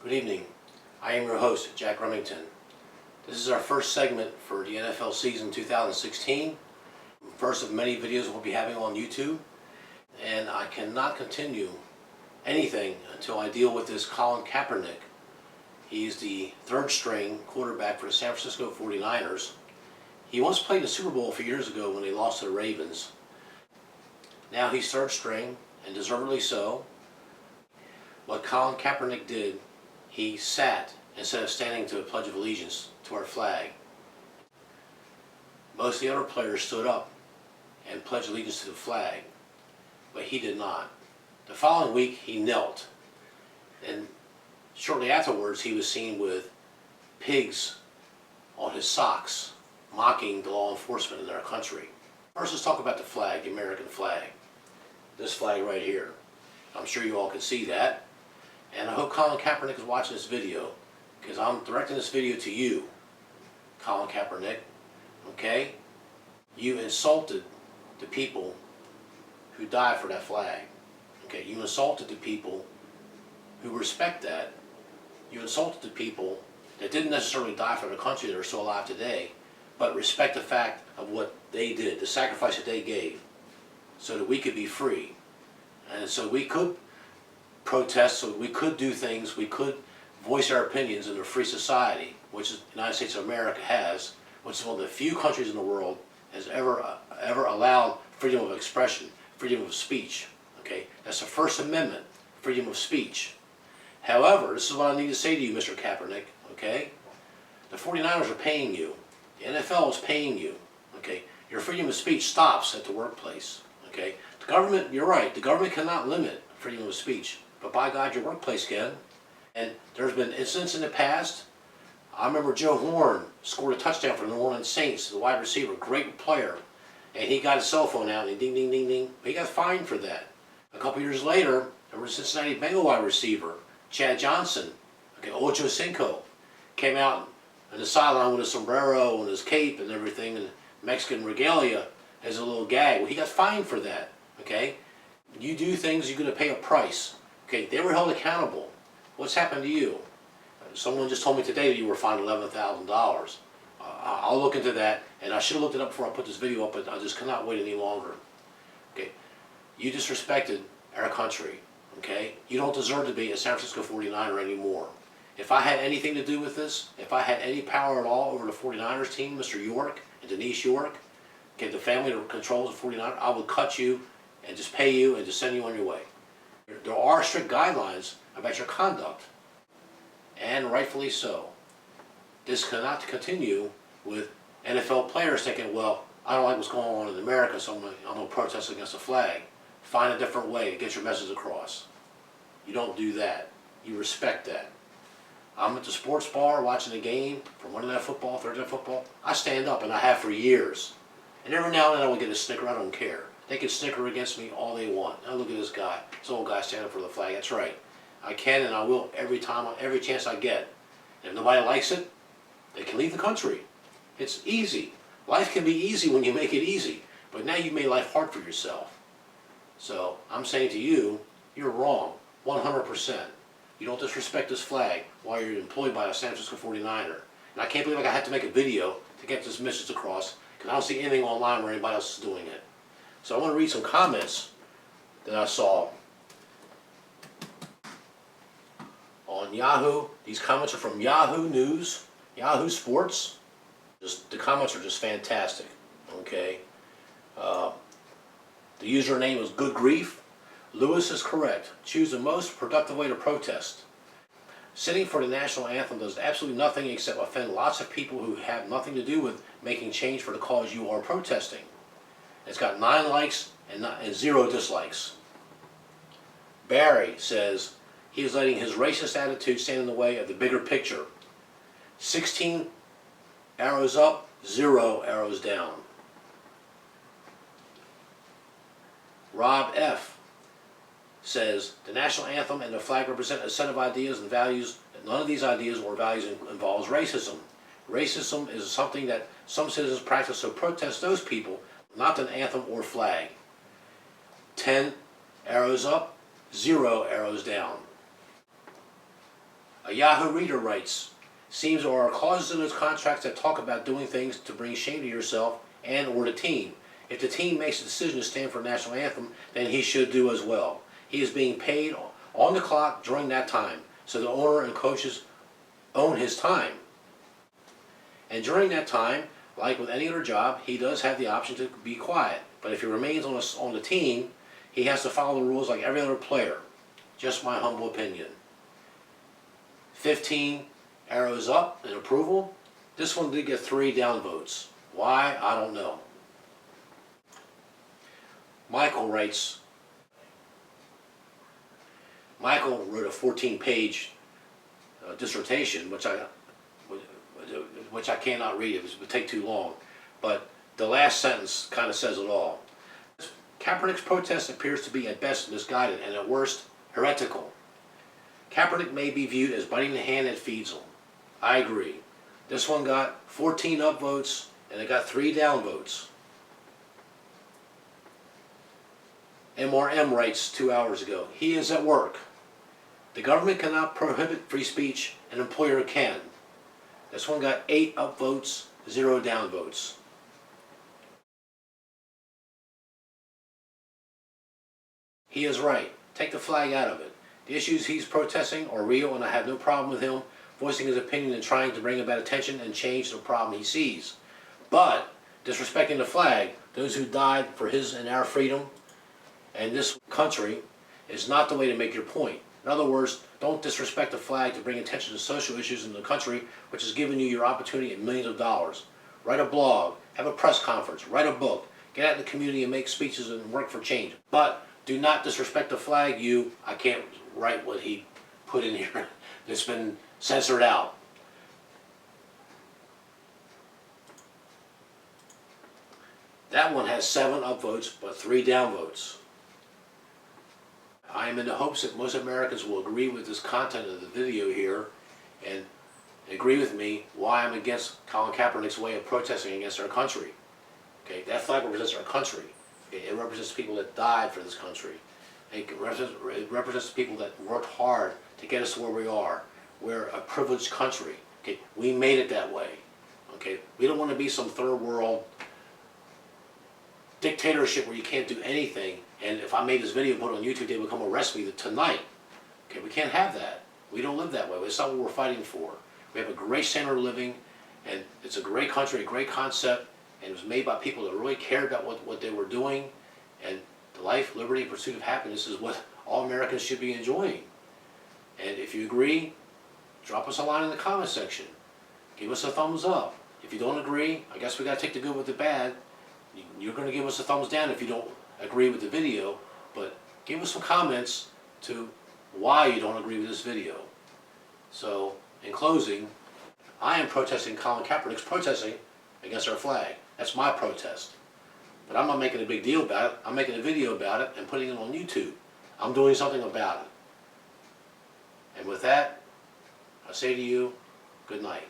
Good evening. I am your host, Jack Remington. This is our first segment for the NFL season 2016. First of many videos we'll be having on YouTube. And I cannot continue anything until I deal with this Colin Kaepernick. He's the third string quarterback for the San Francisco 49ers. He once played in the Super Bowl a few years ago when they lost to the Ravens. Now he's third string, and deservedly so. What Colin Kaepernick did, he sat instead of standing to a Pledge of Allegiance to our flag. Most of the other players stood up and pledged allegiance to the flag, but he did not. The following week he knelt, and shortly afterwards he was seen with pigs on his socks, mocking the law enforcement in our country. First, let's talk about the flag, the American flag. This flag right here. I'm sure you all can see that. And I hope Colin Kaepernick is watching this video, because I'm directing this video to you, Colin Kaepernick, okay? You insulted the people who died for that flag, okay? You insulted the people who respect that. You insulted the people that didn't necessarily die for the country that are still alive today, but respect the fact of what they did, the sacrifice that they gave, so that we could be free. And so we could protest, so we could do things, we could voice our opinions in a free society, which the United States of America has, which is one of the few countries in the world has ever allowed freedom of expression, freedom of speech. Okay, that's the First Amendment, freedom of speech. However, this is what I need to say to you, Mr. Kaepernick, okay? The 49ers are paying you. The NFL is paying you, okay? Your freedom of speech stops at the workplace, okay? The government, you're right, the government cannot limit freedom of speech. But by God, your workplace can. And there's been incidents in the past. I remember Joe Horn scored a touchdown for the New Orleans Saints, the wide receiver, great player. And he got his cell phone out and ding, ding, ding, ding. But he got fined for that. A couple years later, there was a Cincinnati Bengal wide receiver, Chad Johnson, okay, Ocho Cinco, came out on the sideline with a sombrero and his cape and everything, and Mexican regalia as a little gag. Well, he got fined for that, okay? You do things, you're going to pay a price. Okay, they were held accountable. What's happened to you? Someone just told me today that you were fined $11,000. I'll look into that, and I should have looked it up before I put this video up, but I just cannot wait any longer. Okay, you disrespected our country. Okay, you don't deserve to be a San Francisco 49er anymore. If I had anything to do with this, if I had any power at all over the 49ers team, Mr. York and Denise York, okay, the family that controls the 49ers, I would cut you and just pay you and just send you on your way. There are strict guidelines about your conduct, and rightfully so. This cannot continue with NFL players thinking, well, I don't like what's going on in America, so I'm going to protest against the flag. Find a different way to get your message across. You don't do that. You respect that. I'm at the sports bar watching a game for Monday Night Football, Thursday Night Football. I stand up, and I have for years. And every now and then I will get a snicker. I don't care. They can snicker against me all they want. Now look at this guy. This old guy standing up for the flag. That's right. I can and I will every chance I get. And if nobody likes it, they can leave the country. It's easy. Life can be easy when you make it easy. But now you've made life hard for yourself. So I'm saying to you, you're wrong, 100%. You don't disrespect this flag while you're employed by a San Francisco 49er. And I can't believe I had to make a video to get this message across, because I don't see anything online where anybody else is doing it. So I want to read some comments that I saw on Yahoo. These comments are from Yahoo News, Yahoo Sports. The comments are just fantastic, okay? The username is Good Grief. Lewis is correct. Choose the most productive way to protest. Sitting for the national anthem does absolutely nothing except offend lots of people who have nothing to do with making change for the cause you are protesting. It's got 9 likes and 0 dislikes. Barry says he is letting his racist attitude stand in the way of the bigger picture. 16 arrows up, 0 arrows down. Rob F. says the national anthem and the flag represent a set of ideas and values. None of these ideas or values involves racism. Racism is something that some citizens practice, so protest those people, not an anthem or flag. 10 arrows up, 0 arrows down. A Yahoo reader writes, seems there are clauses in those contracts that talk about doing things to bring shame to yourself and or the team. If the team makes a decision to stand for a national anthem, then he should do as well. He is being paid on the clock during that time, so the owner and coaches own his time. And during that time, like with any other job, he does have the option to be quiet. But if he remains on the team, he has to follow the rules like every other player. Just my humble opinion. 15 arrows up in approval. This one did get 3 downvotes. Why? I don't know. Michael writes, Michael wrote a 14-page dissertation, which I cannot read. It would take too long. But the last sentence kind of says it all. Kaepernick's protest appears to be at best misguided and at worst heretical. Kaepernick may be viewed as biting the hand that feeds him. I agree. This one got 14 upvotes and it got 3 downvotes. MRM writes 2 hours ago, he is at work. The government cannot prohibit free speech, an employer can. This one got 8 upvotes, 0 downvotes. He is right. Take the flag out of it. The issues he's protesting are real, and I have no problem with him voicing his opinion and trying to bring about attention and change the problem he sees. But disrespecting the flag, those who died for his and our freedom and this country, is not the way to make your point. In other words, don't disrespect the flag to bring attention to social issues in the country, which has given you your opportunity at millions of dollars. Write a blog, have a press conference, write a book, get out in the community and make speeches and work for change. But do not disrespect the flag. I can't write what he put in here. It's been censored out. That one has 7 upvotes, but 3 downvotes. I am in the hopes that most Americans will agree with this content of the video here and agree with me why I'm against Colin Kaepernick's way of protesting against our country. Okay, that flag represents our country. Okay, it represents people that died for this country. It represents people that worked hard to get us to where we are. We're a privileged country. Okay, we made it that way. Okay, we don't want to be some third world dictatorship where you can't do anything, and if I made this video and put it on YouTube, they would come arrest me tonight. Okay, we can't have that. We don't live that way. It's not what we're fighting for. We have a great standard of living, and it's a great country, a great concept, and it was made by people that really cared about what they were doing, and the life, liberty, and pursuit of happiness is what all Americans should be enjoying. And if you agree, drop us a line in the comment section. Give us a thumbs up. If you don't agree, I guess we got to take the good with the bad. You're going to give us a thumbs down if you don't agree with the video, but give us some comments to why you don't agree with this video. So, in closing, I am protesting Colin Kaepernick's protesting against our flag. That's my protest. But I'm not making a big deal about it. I'm making a video about it and putting it on YouTube. I'm doing something about it. And with that, I say to you, good night.